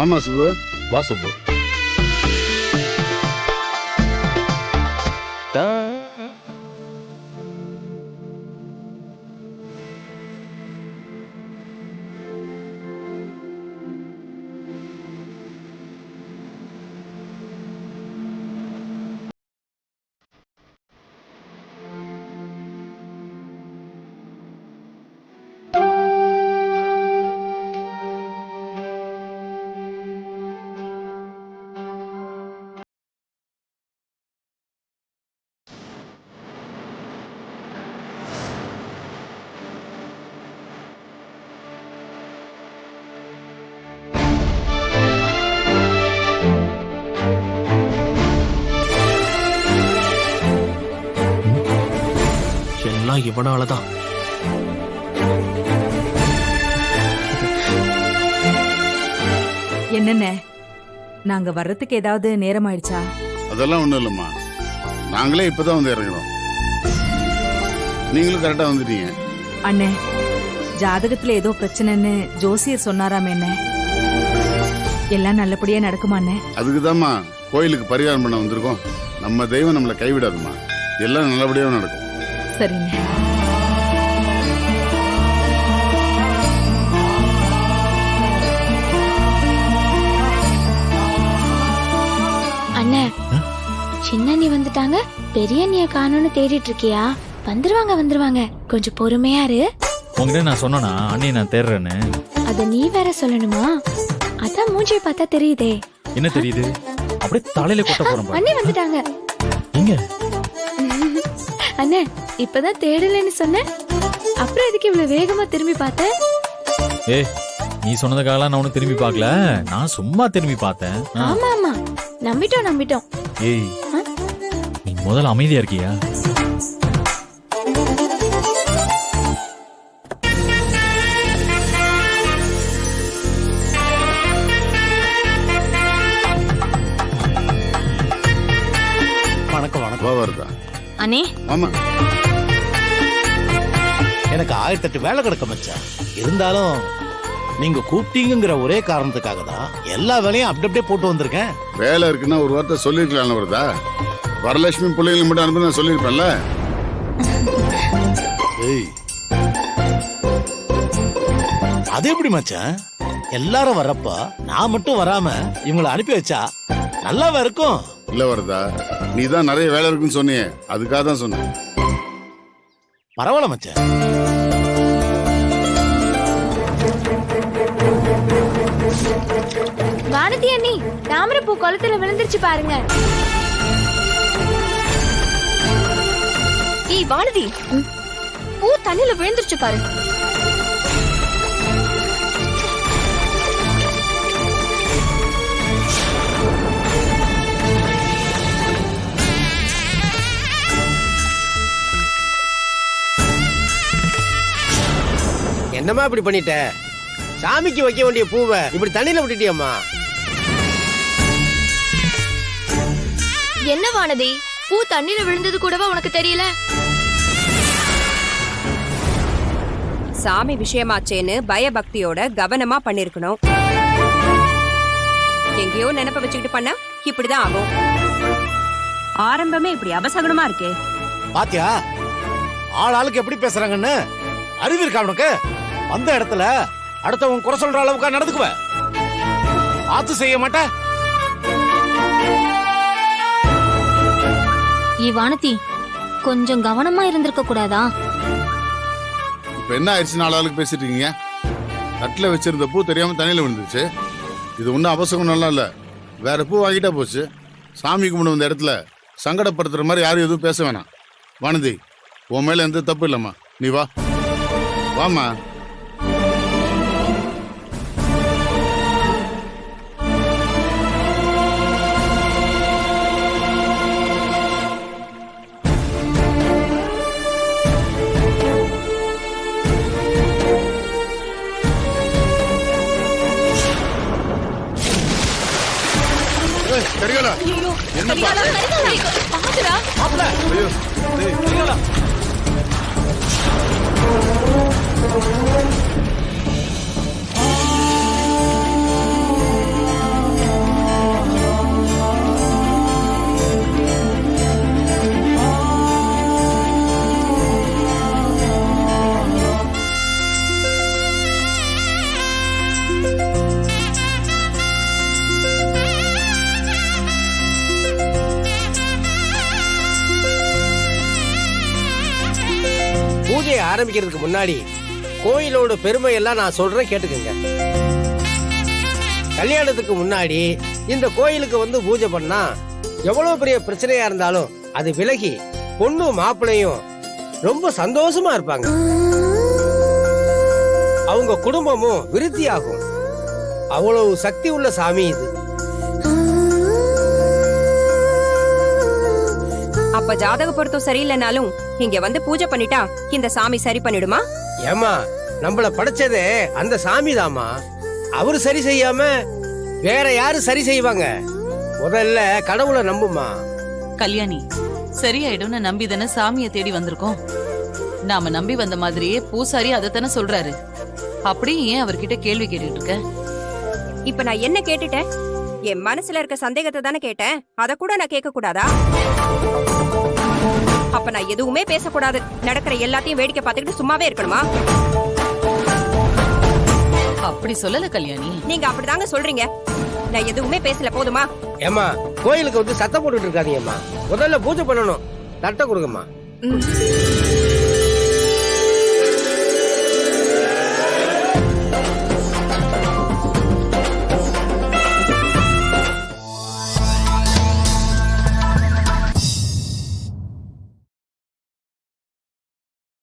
மாமா சுப்பு. வா சுப்பு. எல்லாம் இவனாலதான். என்னென்ன நாங்க வர்றதுக்கு ஏதாவது நேரம் ஆயிடுச்சா? அதெல்லாம் ஒண்ணும் இல்லம்மா, நாங்களே இப்பதான் வந்து இறங்குறோம். நீங்களும் கரெக்டா வந்துட்டீங்க. அண்ணே, ஜாதகத்துல ஏதோ பிரச்சனைன்னு ஜோசியர் சொன்னாராமே, என்ன எல்லாம் நல்லபடியா நடக்குமா அண்ணே? அதுக்குதாம்மா கோயிலுக்கு பரிகாரம் பண்ண வந்திருக்கோம். நம்ம தெய்வம் நம்மளை கைவிடாதுமா, எல்லாம் நல்லபடியா நடக்கும். சரிண்ணே. அண்ணே, சின்ன நீ வந்துட்டாங்க, பெரிய நீ காணோன்னு தேடிட்டு இருக்கியா? வந்துருவாங்க, கொஞ்சம் பொறுமையா இரு. உங்ககிட்ட நான் சொன்னா அண்ணி நான் தேடுறேன்னு. அத நீ வேற சொல்லணுமா? அதான் மூஞ்சியை பார்த்தா தெரியுதே. என்ன தெரியுது? அப்படியே தலையில கொட்ட போறோம். அண்ணி வந்துட்டாங்க. எங்க? அண்ணே, இப்பதான் தேடலன்னு சொன்ன, அப்புறம் எதுக்கு இவ்வளவு வேகமா திரும்பி பார்த்த? ஏ, நீ சொன்னதுக்காக நான் ஒண்ணு திரும்பி பார்க்கல, நான் சும்மா திரும்பி பார்த்தேன். ஆமா, நம்பிட்டோம். ஏய், நீ முதல்ல அமைதியா இருக்கியா? வா வருதா அண்ணே? ஆமா, எனக்கு 1008 வேலை கிடக்க மச்சான். இருந்தாலும் நீங்க கூப்பிட்டீங்கிற ஒரே காரணத்துக்காக தான் எல்லா வேலையும் அப்படியே போட்டு வந்திருக்கேன். வேலை இருக்குன்னா ஒரு வார்த்தை சொல்லிருக்கலாம். வருதா, வரலட்சுமி பிள்ளைங்களை மட்டும் அனுப்பி நான் சொல்லிருப்பேன்ல. ஏய், அது எப்படி மச்சான்? எல்லாரும் வர்றப்ப நான் மட்டும் வராம இவங்களை அனுப்பி வச்சா நல்லாவா இருக்கும்? இல்ல வருதா, நீ தான் நிறைய வேலை இருக்குன்னு சொன்னியே, அதுக்காக தான் சொன்னேன். பரவாயில்ல மச்சான். வானதி அண்ணி, தாமரைப்பூ குளத்துல விழுந்துருச்சு பாருங்க. ஏய் வானதி, பூ தண்ணில விழுந்துருச்சு பாரு. என்னம்மா இப்படி பண்ணிட்ட? சாமிக்கு வைக்க வேண்டிய பூவை இப்படி தண்ணியில விட்டுட்டியம்மா. என்ன வானதி, பூ தண்ணில விழுந்தது கூடவா உனக்கு தெரியல? சாமி விஷயமாச்சேன்னு பயபக்தியோட கவனமா பண்ணிருக்கணும். எங்கேயோ நினைப்ப வச்சுக்கிட்டு பண்ண இப்படிதான் ஆகும். ஆரம்பமே இப்படி அபசகனமா இருக்கே. பாத்தியா ஆளுக்கு எப்படி பேசுறாங்கன்னு? அறிவு இருக்கா உனக்கு? அந்த இடத்துல அடுத்தவங்க குறை சொல்ற அளவுக்கா நடந்துக்குவ? பார்த்து செய்ய மாட்ட? வானதி, கொஞ்சம் கவனமா இருந்திருக்க கூடாதா? இப்ப என்ன ஆயிடுச்சு? 4 ஆளுக்கு பேசிட்டு இருக்கீங்க. தட்டுல வச்சிருந்த பூ தெரியாம தண்ணியில விழுந்துச்சு. இது ஒன்னும் அவசரம் நல்லா இல்ல. வேற பூ வாங்கிட்டா போச்சு. சாமி கும்பிடு வந்த இடத்துல சங்கடப்படுத்துற மாதிரி யாரும் எதுவும் பேச வேணாம். வானதி, உன் மேல எந்த தப்பு இல்லம்மா, நீ வா. வாமா. என்னப்பா? பூஜையை ஆரம்பிக்கிறதுக்கு முன்னாடி கோயிலோட பெருமை எல்லாம் நான் சொல்றேன், கேட்டுக்கங்க. கல்யாணத்துக்கு முன்னாடி இந்த கோயிலுக்கு வந்து பூஜை பண்ணா எவ்வளவு பெரிய பிரச்சனையா இருந்தாலும் அது விலகி பொண்ணு மாப்பிள்ளையும் ரொம்ப சந்தோஷமா இருப்பாங்க. அவங்க குடும்பமும் விருத்தியாகும். அவ்வளவு சக்தி உள்ள சாமி இது. அப்ப ஜாதக பொருத்தம் சரியில்லைனாலும் இங்க வந்து பூஜை பண்ணிட்டா இந்த சாமி சரி பண்ணிடுமா? ஏமா, நம்மள படைச்சதே அந்த சாமி தாமா. அவரு சரி செய்யாம வேற யாரு சரி செய்வாங்க? முதல்ல கடவுளை நம்புமா. கல்யாணி, சரியாயிடும்னு நம்பி தானே சாமியை தேடி வந்திருக்கோம். நாம நம்பி வந்த மாதிரியே பூசாரி அதைத்தானே சொல்றாரு. அப்படியே ஏன் அவர்கிட்ட கேள்வி கேட்டுட்டு இருக்க? இப்ப நான் என்ன கேட்டுட்டேன்? என் மனசுல இருக்க சந்தேகத்தை தானே கேட்டேன். அத கூட நான் கேட்க கூடாதா? அப்ப நான் எதுவுமே பேசக்கூடாது, நடக்கிற எல்லாத்தையும் வேடிக்கை பார்த்துக்கிட்டு சும்மாவே இருக்கணுமா? அப்படி சொல்லல கல்யாணி. நீங்க அப்படிதாங்க சொல்றீங்க. நான் எதுவுமே பேசல, போதுமா? ஏமா, கோயிலுக்கு வந்து சத்தம் போட்டுட்டு இருக்காதீங்கம்மா. முதல்ல பூஜை பண்ணணும். தட்டை கொடுங்கம்மா. ம்.